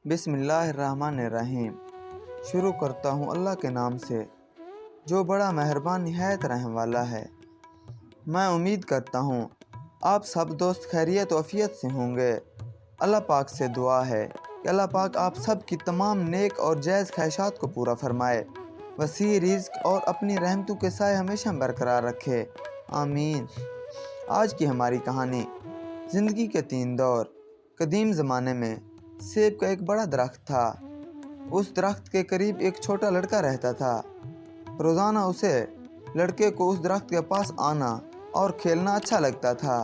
बिस्मिल्लाहिर्रहमानिर्रहीम। शुरू करता हूँ अल्लाह के नाम से जो बड़ा मेहरबान निहायत रहम वाला है। मैं उम्मीद करता हूँ आप सब दोस्त खैरियत व आफियत से होंगे। अल्लाह पाक से दुआ है कि अल्लाह पाक आप सब की तमाम नेक और जायज़ ख्वाहिशात को पूरा फरमाए, वसी रिज़्क़ और अपनी रहमतों के साए हमेशा बरकरार रखे, आमीन। आज की हमारी कहानी ज़िंदगी के 3 दौर। कदीम ज़माने में सेब का एक बड़ा दरख्त था। उस दरख्त के करीब एक छोटा लड़का रहता था। रोज़ाना उसे लड़के को उस दरख्त के पास आना और खेलना अच्छा लगता था।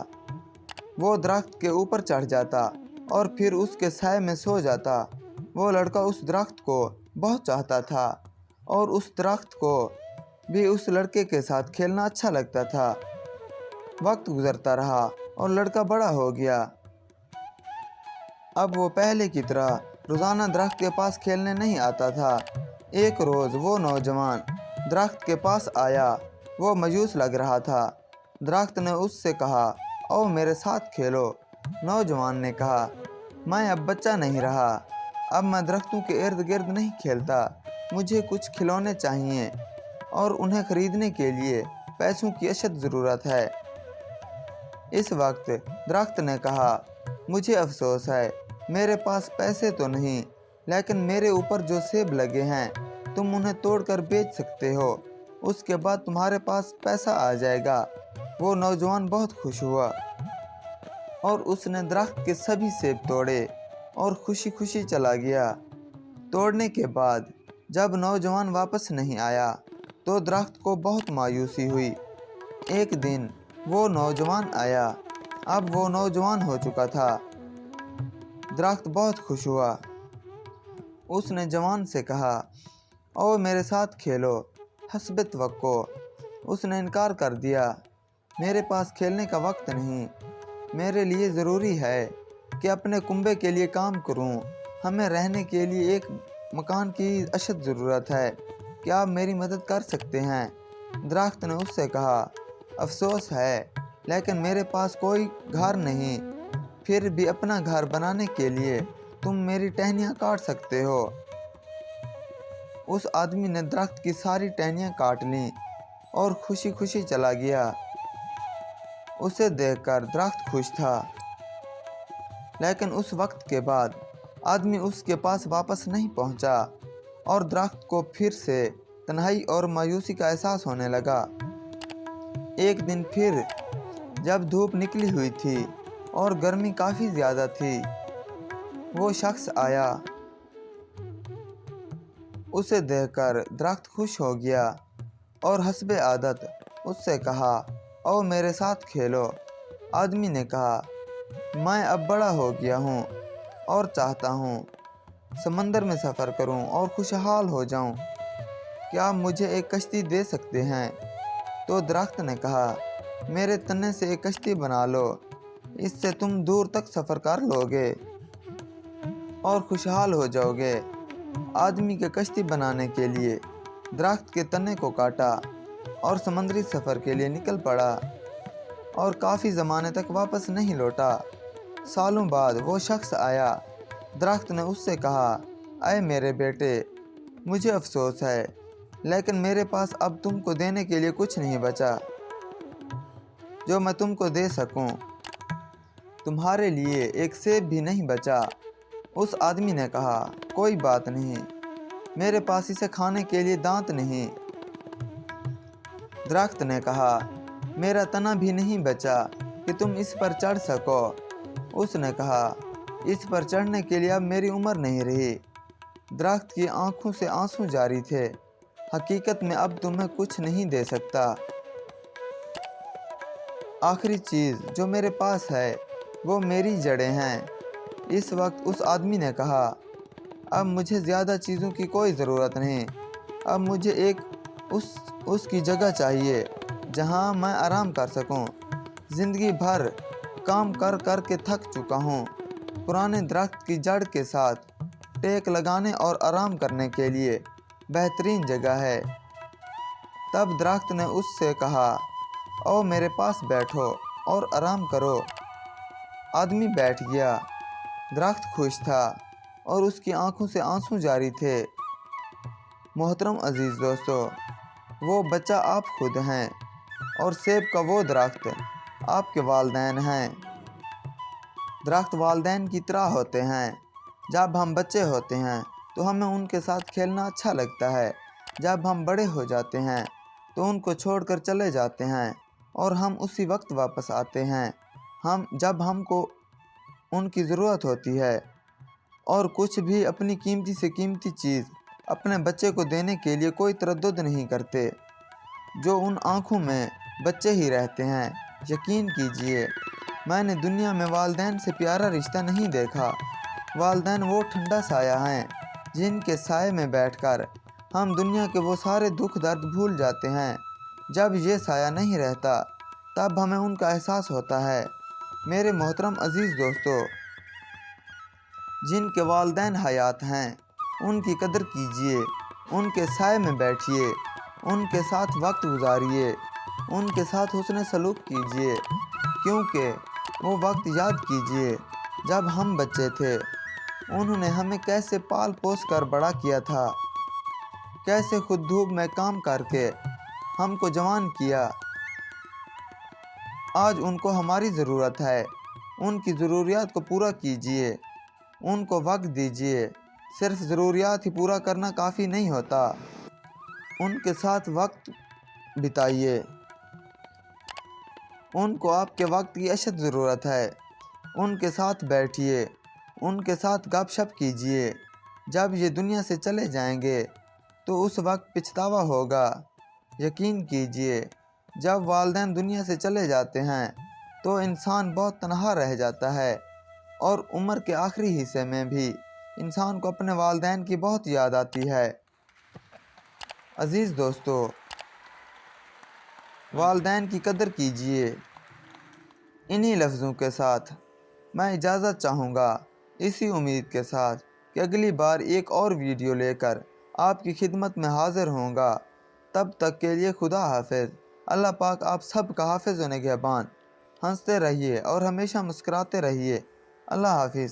वो दरख्त के ऊपर चढ़ जाता और फिर उसके साए में सो जाता। वो लड़का उस दरख्त को बहुत चाहता था और उस दरख्त को भी उस लड़के के साथ खेलना अच्छा लगता था। वक्त गुजरता रहा और लड़का बड़ा हो गया। अब वो पहले की तरह रोज़ाना दरख्त के पास खेलने नहीं आता था। एक रोज़ वो नौजवान दरख्त के पास आया। वो मायूस लग रहा था। दरख्त ने उससे कहा, आओ मेरे साथ खेलो। नौजवान ने कहा, मैं अब बच्चा नहीं रहा। अब मैं दरख्तों के इर्द गिर्द नहीं खेलता। मुझे कुछ खिलौने चाहिए और उन्हें ख़रीदने के लिए पैसों की अशद ज़रूरत है। इस वक्त दरख्त ने कहा, मुझे अफसोस है, मेरे पास पैसे तो नहीं, लेकिन मेरे ऊपर जो सेब लगे हैं तुम उन्हें तोड़कर बेच सकते हो। उसके बाद तुम्हारे पास पैसा आ जाएगा। वो नौजवान बहुत खुश हुआ और उसने दरख्त के सभी सेब तोड़े और खुशी खुशी चला गया। तोड़ने के बाद जब नौजवान वापस नहीं आया तो दरख्त को बहुत मायूसी हुई। एक दिन वो नौजवान आया। अब वो नौजवान हो चुका था। दरख्त बहुत खुश हुआ। उसने जवान से कहा, आओ मेरे साथ खेलो हस्बे तवक्को। उसने इनकार कर दिया, मेरे पास खेलने का वक्त नहीं। मेरे लिए ज़रूरी है कि अपने कुंबे के लिए काम करूं। हमें रहने के लिए एक मकान की अशद ज़रूरत है। क्या आप मेरी मदद कर सकते हैं? दरख्त ने उससे कहा, अफसोस है, लेकिन मेरे पास कोई घर नहीं। फिर भी अपना घर बनाने के लिए तुम मेरी टहनियाँ काट सकते हो। उस आदमी ने दरख्त की सारी टहनियाँ काट लीं और खुशी खुशी चला गया। उसे देखकर दरख्त खुश था, लेकिन उस वक्त के बाद आदमी उसके पास वापस नहीं पहुंचा और दरख्त को फिर से तन्हाई और मायूसी का एहसास होने लगा। एक दिन फिर जब धूप निकली हुई थी और गर्मी काफ़ी ज़्यादा थी, वो शख्स आया। उसे देखकर दरख्त खुश हो गया और हस्बे आदत उससे कहा, आओ मेरे साथ खेलो। आदमी ने कहा, मैं अब बड़ा हो गया हूँ और चाहता हूँ समंदर में सफ़र करूँ और खुशहाल हो जाऊँ। क्या आप मुझे एक कश्ती दे सकते हैं? तो दरख्त ने कहा, मेरे तने से एक कश्ती बना लो। इससे तुम दूर तक सफ़र कर लोगे और खुशहाल हो जाओगे। आदमी के कश्ती बनाने के लिए दरख्त के तने को काटा और समुद्री सफ़र के लिए निकल पड़ा और काफ़ी ज़माने तक वापस नहीं लौटा। सालों बाद वो शख्स आया। दरख्त ने उससे कहा, अय मेरे बेटे, मुझे अफसोस है, लेकिन मेरे पास अब तुमको देने के लिए कुछ नहीं बचा जो मैं तुमको दे सकूं। तुम्हारे लिए एक सेब भी नहीं बचा। उस आदमी ने कहा, कोई बात नहीं, मेरे पास इसे खाने के लिए दांत नहीं। दरख्त ने कहा, मेरा तना भी नहीं बचा कि तुम इस पर चढ़ सको। उसने कहा, इस पर चढ़ने के लिए अब मेरी उम्र नहीं रही। दरख्त की आंखों से आंसू जारी थे। हकीकत में अब तुम्हें कुछ नहीं दे सकता। आखिरी चीज़ जो मेरे पास है वो मेरी जड़ें हैं। इस वक्त उस आदमी ने कहा, अब मुझे ज़्यादा चीज़ों की कोई ज़रूरत नहीं। अब मुझे एक उसकी जगह चाहिए जहां मैं आराम कर सकूं। ज़िंदगी भर काम कर कर के थक चुका हूं। पुराने दरख्त की जड़ के साथ टेक लगाने और आराम करने के लिए बेहतरीन जगह है। तब दरख्त ने उससे कहा, आओ मेरे पास बैठो और आराम करो। आदमी बैठ गया। दरख्त खुश था اور اس کی آنکھوں سے آنسو جاری تھے۔ محترم عزیز دوستو، وہ بچہ آپ خود ہیں اور سیب کا وہ درخت آپ کے والدین ہیں۔ درخت والدین کی طرح ہوتے ہیں۔ جب ہم بچے ہوتے ہیں تو ہمیں ان کے ساتھ کھیلنا اچھا لگتا ہے۔ جب ہم بڑے ہو جاتے ہیں تو ان کو چھوڑ کر چلے جاتے ہیں اور ہم اسی وقت واپس آتے ہیں جب ہم کو ان کی ضرورت ہوتی ہے، اور کچھ بھی اپنی قیمتی سے قیمتی چیز اپنے بچے کو دینے کے لیے کوئی تردد نہیں کرتے۔ جو ان آنکھوں میں بچے ہی رہتے ہیں۔ یقین کیجئے، میں نے دنیا میں والدین سے پیارا رشتہ نہیں دیکھا۔ والدین وہ ٹھنڈا سایہ ہیں جن کے سائے میں بیٹھ کر ہم دنیا کے وہ سارے دکھ درد بھول جاتے ہیں۔ جب یہ سایہ نہیں رہتا تب ہمیں ان کا احساس ہوتا ہے۔ میرے محترم عزیز دوستو، جن کے والدین حیات ہیں ان کی قدر کیجئے، ان کے سائے میں بیٹھیے، ان کے ساتھ وقت گزاریے، ان کے ساتھ حسن سلوک کیجئے، کیونکہ وہ وقت یاد کیجئے جب ہم بچے تھے۔ انہوں نے ہمیں کیسے پال پوس کر بڑا کیا تھا، کیسے خود دھوپ میں کام کر کے ہم کو جوان کیا۔ آج ان کو ہماری ضرورت ہے۔ ان کی ضروریات کو پورا کیجئے، ان کو وقت دیجئے۔ صرف ضروریات ہی پورا کرنا کافی نہیں ہوتا، ان کے ساتھ وقت بتائیے۔ ان کو آپ کے وقت کی اشد ضرورت ہے۔ ان کے ساتھ بیٹھیے، ان کے ساتھ گپ شپ کیجئے۔ جب یہ دنیا سے چلے جائیں گے تو اس وقت پچھتاوا ہوگا۔ یقین کیجئے، جب والدین دنیا سے چلے جاتے ہیں تو انسان بہت تنہا رہ جاتا ہے، اور عمر کے آخری حصے میں بھی انسان کو اپنے والدین کی بہت یاد آتی ہے۔ عزیز دوستو، والدین کی قدر کیجئے۔ انہی لفظوں کے ساتھ میں اجازت چاہوں گا، اسی امید کے ساتھ کہ اگلی بار ایک اور ویڈیو لے کر آپ کی خدمت میں حاضر ہوں گا۔ تب تک کے لیے خدا حافظ۔ اللہ پاک آپ سب کا حافظ و نگہبان۔ ہنستے رہیے اور ہمیشہ مسکراتے رہیے۔ اللہ حافظ۔